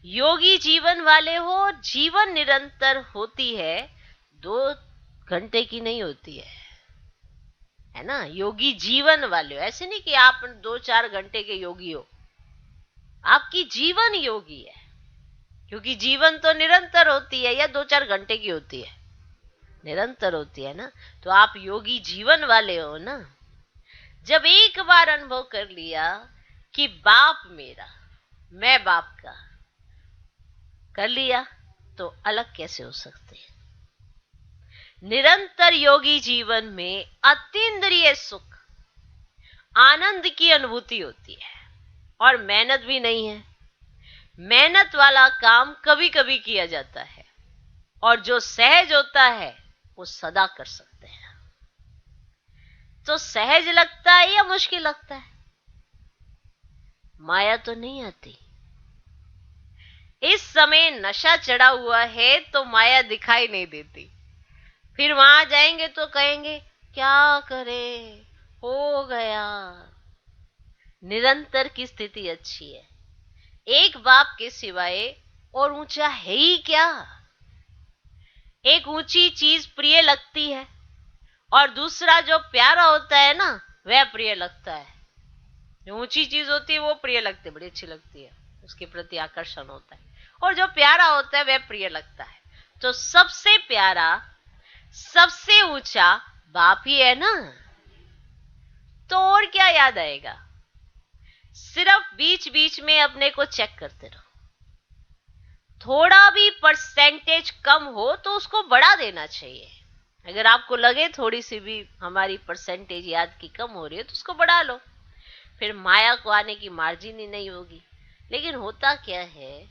योगी जीवन वाले हो। जीवन निरंतर होती है, 2 घंटे की नहीं होती है ना। योगी जीवन वाले हो, ऐसे नहीं कि आप 2-4 घंटे के योगी हो। आपकी जीवन योगी है, क्योंकि जीवन तो निरंतर होती है, या 2-4 घंटे की होती है, निरंतर होती है ना। तो आप योगी जीवन वाले हो ना। जब एक बार अनुभव कर लिया कि बाप मेरा, मैं बाप का, कर लिया तो अलग कैसे हो सकते हैं। निरंतर योगी जीवन में अतीन्द्रिय सुख, आनंद की अनुभूति होती है, और मेहनत भी नहीं है। मेहनत वाला काम कभी कभी किया जाता है, और जो सहज होता है वो सदा कर सकते हैं। तो सहज लगता है या मुश्किल लगता है? माया तो नहीं आती। इस समय नशा चढ़ा हुआ है तो माया दिखाई नहीं देती। फिर वहां जाएंगे तो कहेंगे क्या करें, हो गया। निरंतर की स्थिति अच्छी है। एक बाप के सिवाय और ऊंचा है ही क्या। एक ऊंची चीज प्रिय लगती है, और दूसरा जो प्यारा होता है ना वह प्रिय लगता है। जो ऊंची चीज होती है वो प्रिय लगती है, बड़ी अच्छी लगती है, उसके प्रति आकर्षण होता है, और जो प्यारा होता है वह प्रिय लगता है। तो सबसे प्यारा, सबसे ऊंचा बाप ही है ना। तो और क्या याद आएगा। सिर्फ बीच बीच में अपने को चेक करते रहो। थोड़ा भी परसेंटेज कम हो तो उसको बढ़ा देना चाहिए। अगर आपको लगे थोड़ी सी भी हमारी परसेंटेज याद की कम हो रही है तो उसको बढ़ा लो, फिर माया को आने की मार्जिन ही नहीं होगी। लेकिन होता क्या है,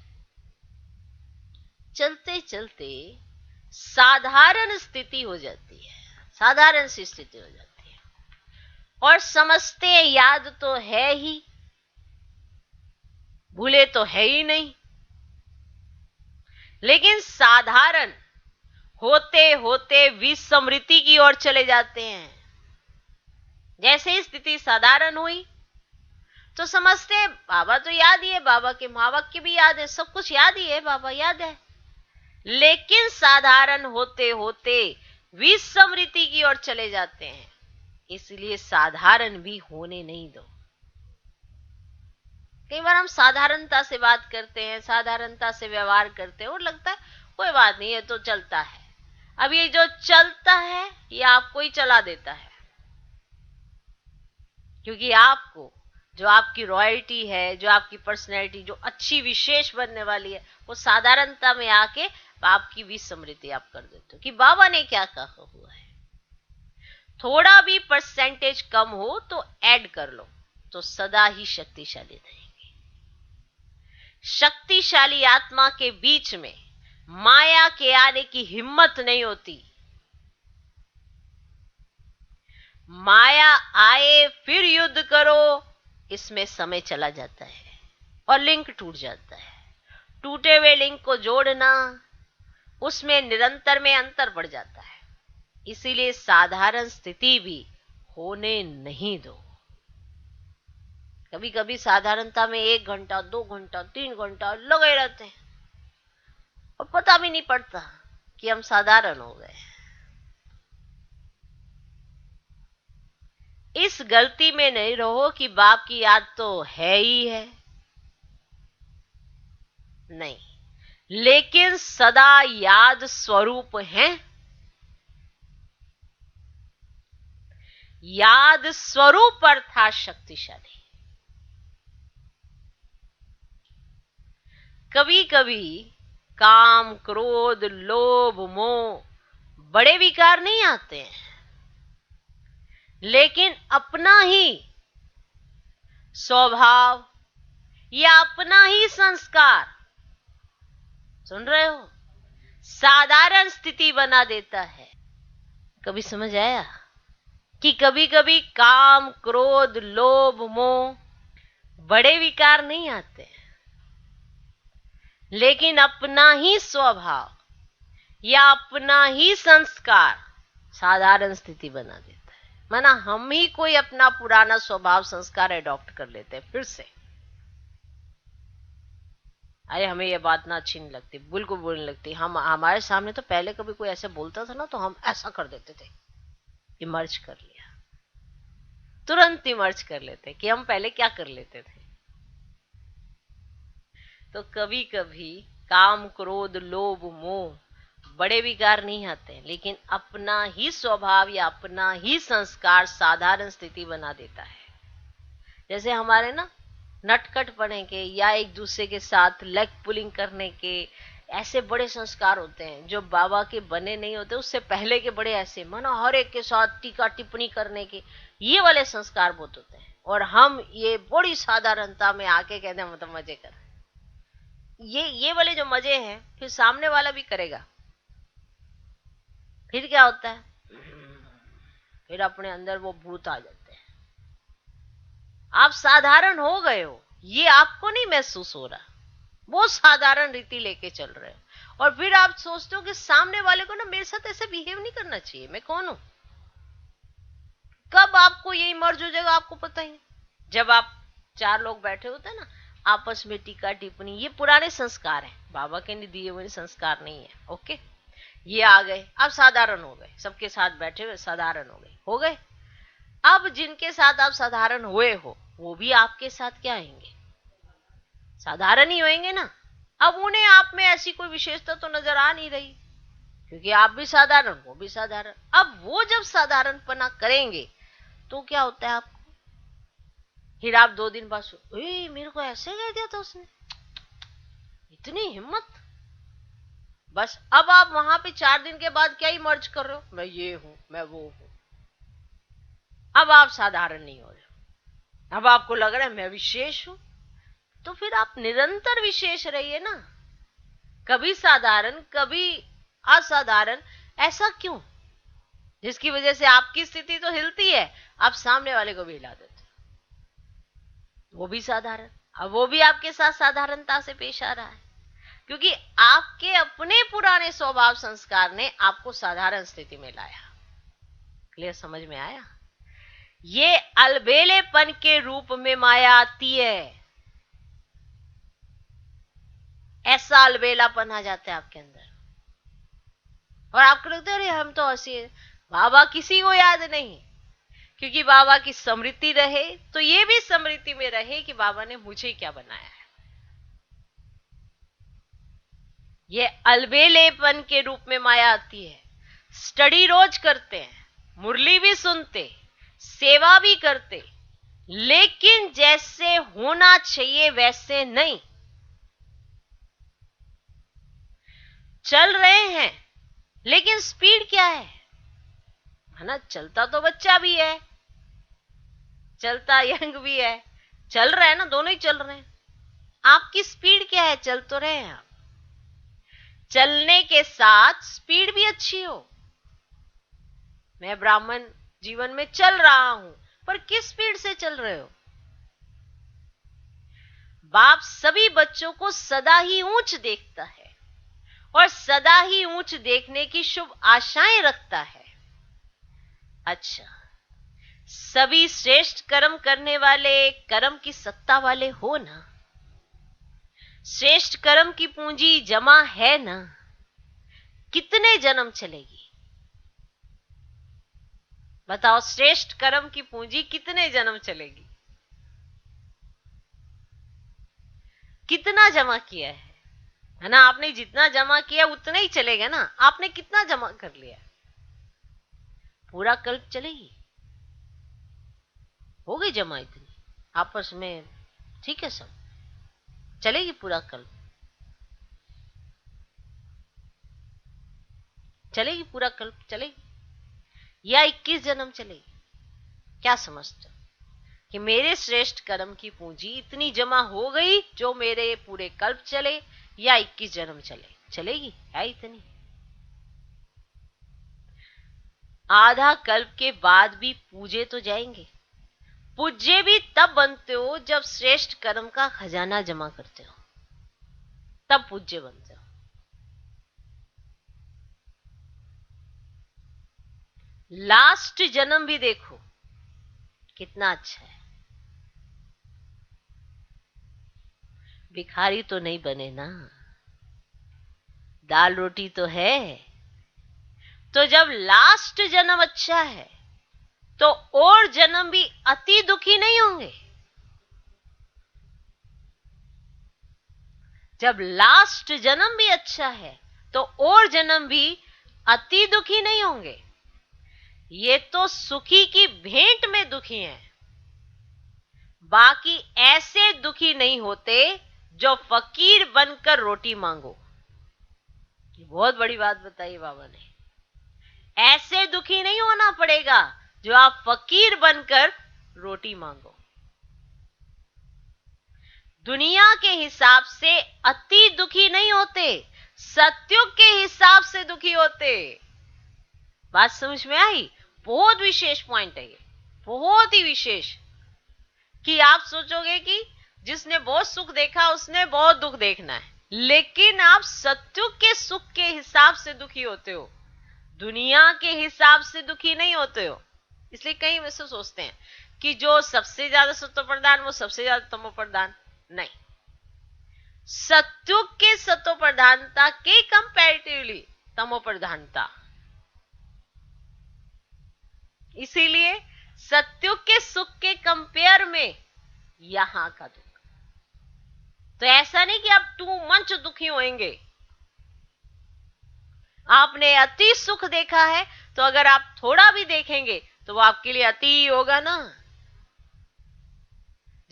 चलते चलते साधारण स्थिति हो जाती है, साधारण सी स्थिति हो जाती है। और समझते याद तो है ही, भूले तो है ही नहीं, लेकिन साधारण होते होते विस्मृति की ओर चले जाते हैं। जैसे ही स्थिति साधारण हुई तो समझते बाबा तो याद ही है, बाबा के महावाक्य भी याद है, सब कुछ याद ही है, बाबा याद है। लेकिन साधारण होते होते विस्मृति की ओर चले जाते हैं, इसलिए साधारण भी होने नहीं दो। कई बार हम साधारणता से बात करते हैं, साधारणता से व्यवहार करते हैं और लगता है कोई बात नहीं है, तो चलता है। अब ये जो चलता है ये आपको ही चला देता है, क्योंकि आपको जो आपकी रॉयल्टी है, जो आपकी पर्सनैलिटी जो अच्छी विशेष बनने वाली है, वो साधारणता में आके आपकी विस्मृति आप कर देते हो कि बाबा ने क्या कहा हुआ है। थोड़ा भी परसेंटेज कम हो तो ऐड कर लो, तो सदा ही शक्तिशाली रहेंगे। शक्तिशाली आत्मा के बीच में माया के आने की हिम्मत नहीं होती। माया आए फिर युद्ध करो, इसमें समय चला जाता है और लिंक टूट जाता है। टूटे हुए लिंक को जोड़ना, उसमें निरंतर में अंतर बढ़ जाता है। इसीलिए साधारण स्थिति भी होने नहीं दो। कभी कभी साधारणता में 1 घंटा 2 घंटा 3 घंटा लगे रहते हैं और पता भी नहीं पड़ता कि हम साधारण हो गए। इस गलती में नहीं रहो कि बाप की याद तो है ही है, नहीं, लेकिन सदा याद स्वरूप हैं। याद स्वरूप अर्थात शक्तिशाली। कभी कभी काम, क्रोध, लोभ, मोह बड़े विकार नहीं आते हैं, लेकिन अपना ही स्वभाव या अपना ही संस्कार, सुन रहे हो, साधारण स्थिति बना देता है। कभी समझ आया कि कभी कभी काम, क्रोध, लोभ, मोह बड़े विकार नहीं आते, लेकिन अपना ही स्वभाव या अपना ही संस्कार साधारण स्थिति बना देता है। माना हम ही कोई अपना पुराना स्वभाव संस्कार एडॉप्ट कर लेते हैं फिर से। अरे हमें ये बात ना अच्छी नहीं लगती, बिल्कुल बुरी लगती, हम हमारे सामने तो पहले कभी कोई ऐसे बोलता था ना तो हम ऐसा कर देते थे, इमर्ज कर लिया, तुरंत इमर्ज कर लेते कि हम पहले क्या कर लेते थे। तो कभी कभी काम, क्रोध, लोभ, मोह बड़े विकार नहीं आते, लेकिन अपना ही स्वभाव या अपना ही संस्कार साधारण स्थिति बना देता है। जैसे हमारे ना नटखट पने के या एक दूसरे के साथ लेग पुलिंग करने के ऐसे बड़े संस्कार होते हैं जो बाबा के बने नहीं होते, उससे पहले के बड़े ऐसे माना हर एक के साथ टीका टिप्पणी करने के, ये वाले संस्कार बहुत होते हैं। और हम ये बड़ी साधारणता में आके कहते हैं मतलब मजे कर, ये वाले जो मजे हैं फिर सामने वाला भी करेगा, फिर क्या होता है, फिर अपने अंदर वो भूत आ जाते हैं। आप साधारण हो गए हो, ये आपको नहीं महसूस हो रहा, वो साधारण रीति लेके चल रहे हो, और फिर आप सोचते हो कि सामने वाले को ना मेरे साथ ऐसे बिहेव नहीं करना चाहिए, मैं कौन हूं। कब आपको ये इमर्ज हो जाएगा आपको पता ही नहीं। जब आप 4 लोग बैठे होते हैं ना आपस में टीका टिप्पणी, ये पुराने संस्कार हैं, बाबा के नहीं दिए हुए संस्कार नहीं है। ओके, ये आ गए, आप साधारण हो गए, सबके साथ बैठे हुए साधारण हो गए। अब जिनके साथ आप साधारण हुए हो वो भी आपके साथ क्या आएंगे, साधारण ही होंगे ना। अब उन्हें आप में ऐसी कोई विशेषता तो नजर आ नहीं रही, क्योंकि आप भी साधारण, वो भी साधारण। अब वो जब साधारणपना करेंगे तो क्या होता है आपको, फिर आप 2 दिन बाद मेरे को ऐसे कह दिया था उसने, इतनी हिम्मत। बस अब आप वहां पे 4 दिन के बाद क्या ही मर्ज कर रहे हो, मैं ये हूं, मैं वो हूं। अब आप साधारण नहीं हो रहे हो, अब आपको लग रहा है मैं विशेष हूं। तो फिर आप निरंतर विशेष रहिए ना, कभी साधारण कभी असाधारण, ऐसा क्यों? जिसकी वजह से आपकी स्थिति तो हिलती है, आप सामने वाले को भी हिला देते, वो भी साधारण, अब वो भी आपके साथ साधारणता से पेश आ रहा है, क्योंकि आपके अपने पुराने स्वभाव संस्कार ने आपको साधारण स्थिति में लाया। क्लियर, समझ में आया? ये अलबेलेपन के रूप में माया आती है, ऐसा अलबेलापन आ जाता है आपके अंदर, और आपको लगता है अरे हम तो ऐसे, बाबा किसी को याद नहीं, क्योंकि बाबा की स्मृति रहे तो ये भी स्मृति में रहे कि बाबा ने मुझे क्या बनाया है। ये अलबेलेपन के रूप में माया आती है। स्टडी रोज करते हैं, मुरली भी सुनते, सेवा भी करते, लेकिन जैसे होना चाहिए वैसे नहीं चल रहे हैं। लेकिन स्पीड क्या है ना? चलता तो बच्चा भी है, चलता यंग भी है, चल रहा है ना, दोनों ही चल रहे हैं। आपकी स्पीड क्या है? चल तो रहे हैं आप, चलने के साथ स्पीड भी अच्छी हो। मैं ब्राह्मण जीवन में चल रहा हूं, पर किस स्पीड से चल रहे हो? बाप सभी बच्चों को सदा ही ऊंच देखता है और सदा ही ऊंच देखने की शुभ आशाएं रखता है। अच्छा, सभी श्रेष्ठ कर्म करने वाले कर्म की सत्ता वाले हो ना? श्रेष्ठ कर्म की पूंजी जमा है ना? कितने जन्म चलेगी? बताओ, श्रेष्ठ कर्म की पूंजी कितने जन्म चलेगी? कितना जमा किया है ना? आपने जितना जमा किया उतना ही चलेगा ना। आपने कितना जमा कर लिया? पूरा कल्प चलेगी? हो गई जमा इतनी आपस में, ठीक है, सब चलेगी पूरा कल्प, चलेगी पूरा कल्प चलेगी, या 21 जन्म चलेगी? क्या समझते हो कि मेरे श्रेष्ठ कर्म की पूंजी इतनी जमा हो गई जो मेरे पूरे कल्प चले या 21 जन्म चले? चलेगी? है इतनी? आधा कल्प के बाद भी पूजे तो जाएंगे। पूज्य भी तब बनते हो जब श्रेष्ठ कर्म का खजाना जमा करते हो, तब पूज्य बनते हो। लास्ट जन्म भी देखो कितना अच्छा है। भिखारी तो नहीं बने ना, दाल रोटी तो है। तो जब लास्ट जन्म अच्छा है तो और जन्म भी अति दुखी नहीं होंगे। जब लास्ट जन्म भी अच्छा है तो और जन्म भी अति दुखी नहीं होंगे। ये तो सुखी की भेंट में दुखी हैं, बाकी ऐसे दुखी नहीं होते जो फकीर बनकर रोटी मांगो। ये बहुत बड़ी बात बताई बाबा ने। ऐसे दुखी नहीं होना पड़ेगा जो आप फकीर बनकर रोटी मांगो। दुनिया के हिसाब से अति दुखी नहीं होते, सत्युग के हिसाब से दुखी होते। बात समझ में आई? बहुत विशेष पॉइंट है ये, बहुत ही विशेष, कि आप सोचोगे कि जिसने बहुत सुख देखा उसने बहुत दुख देखना है, लेकिन आप सत्युग के सुख के हिसाब से दुखी होते हो, दुनिया के हिसाब से दुखी नहीं होते हो। इसलिए कई वैसे सोचते हैं कि जो सबसे ज्यादा सत्व प्रधान वो सबसे ज्यादा तमो प्रधान। नहीं, सत्युग के सत्व प्रधानता के कंपैरेटिवली तमो प्रधानता। इसीलिए सत्युग के सुख के कंपेयर में यहां का दुख। तो ऐसा नहीं कि आप टू मच दुखी होंगे। आपने अति सुख देखा है तो अगर आप थोड़ा भी देखेंगे तो वो आपके लिए अति ही होगा ना।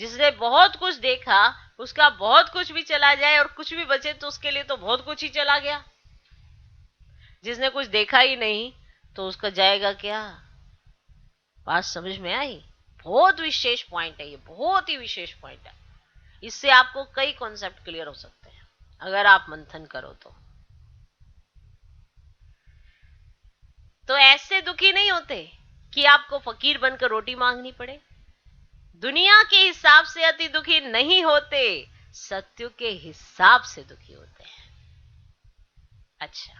जिसने बहुत कुछ देखा उसका बहुत कुछ भी चला जाए और कुछ भी बचे तो उसके लिए तो बहुत कुछ ही चला गया। जिसने कुछ देखा ही नहीं तो उसका जाएगा क्या? बात समझ में आई? बहुत विशेष पॉइंट है ये, बहुत ही विशेष पॉइंट है। इससे आपको कई कॉन्सेप्ट क्लियर हो सकते हैं अगर आप मंथन करो तो। तो ऐसे दुखी नहीं होते कि आपको फकीर बनकर रोटी मांगनी पड़े। दुनिया के हिसाब से अति दुखी नहीं होते, सत्य के हिसाब से दुखी होते हैं। अच्छा,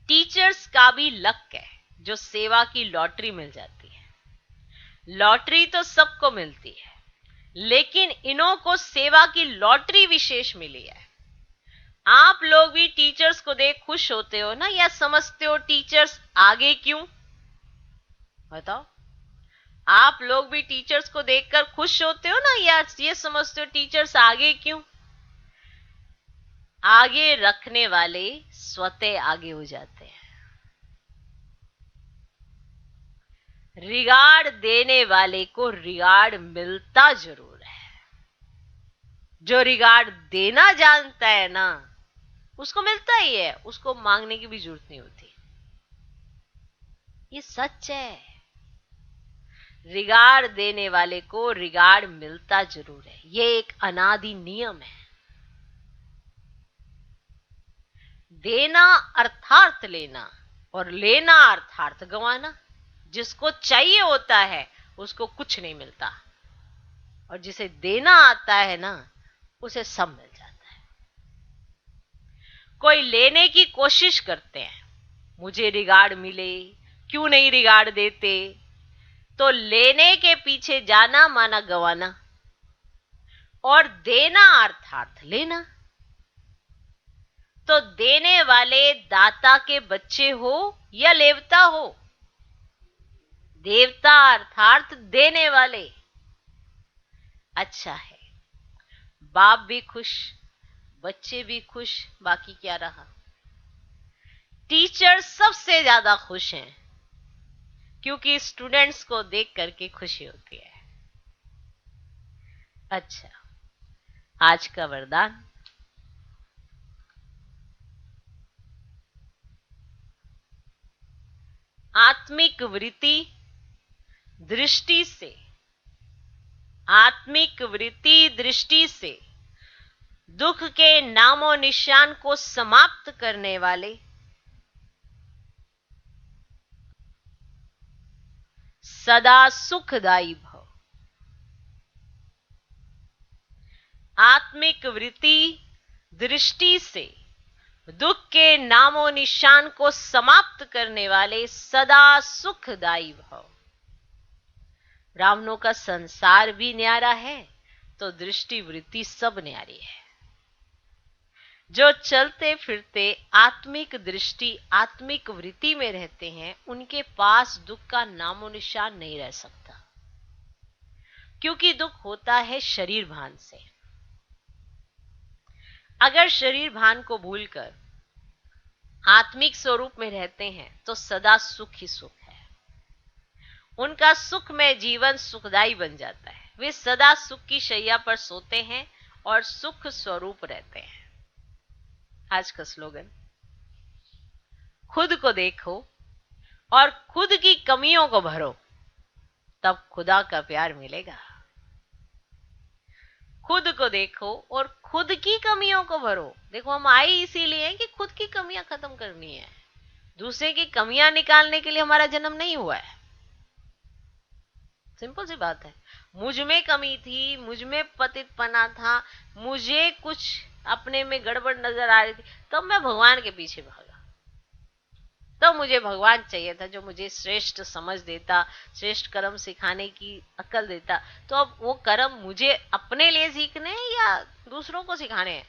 टीचर्स का भी लक है जो सेवा की लॉटरी मिल जाती है। लॉटरी तो सबको मिलती है, लेकिन इन्हों को सेवा की लॉटरी विशेष मिली है। आप लोग भी टीचर्स को देख खुश होते हो ना, या समझते हो टीचर्स आगे क्यों? बताओ। आप लोग भी टीचर्स को देखकर खुश होते हो ना, या ये समझते हो टीचर्स आगे क्यों? आगे रखने वाले स्वतः आगे हो जाते हैं। रिगार्ड देने वाले को रिगार्ड मिलता जरूर है। जो रिगार्ड देना जानता है ना, उसको मिलता ही है, उसको मांगने की भी जरूरत नहीं होती। ये सच है। रिगार्ड देने वाले को रिगार्ड मिलता जरूर है, ये एक अनादि नियम है। देना अर्थार्थ लेना और लेना अर्थार्थ गंवाना। जिसको चाहिए होता है उसको कुछ नहीं मिलता, और जिसे देना आता है ना, उसे सब मिल जाता है। कोई लेने की कोशिश करते हैं, मुझे रिगार्ड मिले, क्यों नहीं रिगार्ड देते, तो लेने के पीछे जाना माना गंवाना, और देना अर्थार्थ लेना। तो देने वाले दाता के बच्चे हो या लेवता हो, देवता अर्थार्थ देने वाले। अच्छा है, बाप भी खुश, बच्चे भी खुश, बाकी क्या रहा? टीचर सबसे ज्यादा खुश हैं, क्योंकि स्टूडेंट्स को देख करके खुशी होती है। अच्छा, आज का वरदान, आत्मिक वृत्ति दृष्टि से, आत्मिक वृत्ति दृष्टि से दुख के नामो निशान को समाप्त करने वाले सदा सुखदायी भव। आत्मिक वृत्ति दृष्टि से दुख के नामो निशान को समाप्त करने वाले सदा सुखदायी भव। ब्राह्मणों का संसार भी न्यारा है, तो दृष्टि वृत्ति सब न्यारी है। जो चलते फिरते आत्मिक दृष्टि आत्मिक वृत्ति में रहते हैं, उनके पास दुख का नामो निशान नहीं रह सकता, क्योंकि दुख होता है शरीर भान से। अगर शरीर भान को भूलकर आत्मिक स्वरूप में रहते हैं, तो सदा सुख ही सुख है। उनका सुखमय जीवन सुखदायी बन जाता है। वे सदा सुख की शैया पर सोते हैं और सुख स्वरूप रहते हैं। आज का स्लोगन, खुद को देखो और खुद की कमियों को भरो, तब खुदा का प्यार मिलेगा। खुद को देखो और खुद की कमियों को भरो। देखो, हम आए इसीलिए हैं कि खुद की कमियां खत्म करनी है। दूसरे की कमियां निकालने के लिए हमारा जन्म नहीं हुआ है। सिंपल सी बात है। मुझ में कमी थी, मुझ में पतितपना था, मुझे कुछ अपने में गड़बड़ नजर आ रही थी, तब मैं भगवान के पीछे भागा। तब मुझे भगवान चाहिए था, जो मुझे श्रेष्ठ समझ देता, श्रेष्ठ कर्म सिखाने की अक्ल देता। तो अब वो कर्म मुझे अपने लिए सीखने हैं या दूसरों को सिखाने हैं?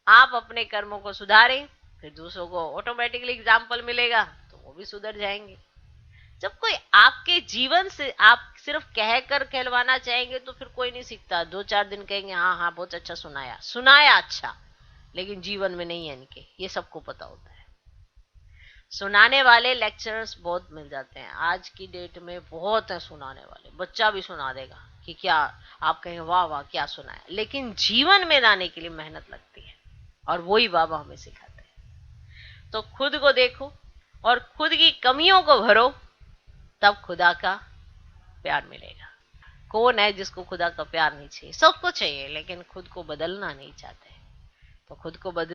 आप अपने कर्मों को सुधारें, फिर दूसरों को ऑटोमेटिकली एग्जाम्पल मिलेगा, तो वो भी सुधर जाएंगे। जब कोई आपके जीवन से आप सिर्फ कहकर कहलवाना चाहेंगे, तो फिर कोई नहीं सीखता। 2-4 दिन कहेंगे हाँ हाँ बहुत अच्छा सुनाया, सुनाया अच्छा, लेकिन जीवन में नहीं है इनके, ये सबको पता होता है। सुनाने वाले लेक्चरर्स बहुत मिल जाते हैं आज की डेट में, बहुत है सुनाने वाले। बच्चा भी सुना देगा कि क्या, आप कहेंगे वाह वाह क्या सुनाया, लेकिन जीवन में लाने के लिए मेहनत लगती है, और वही बाबा हमें सिखाते हैं। तो खुद को देखो और खुद की कमियों को भरो, तब खुदा का प्यार मिलेगा। कौन है जिसको खुदा का प्यार नहीं चाहिए? सबको चाहिए, लेकिन खुद को बदलना नहीं चाहते। तो खुद को बदल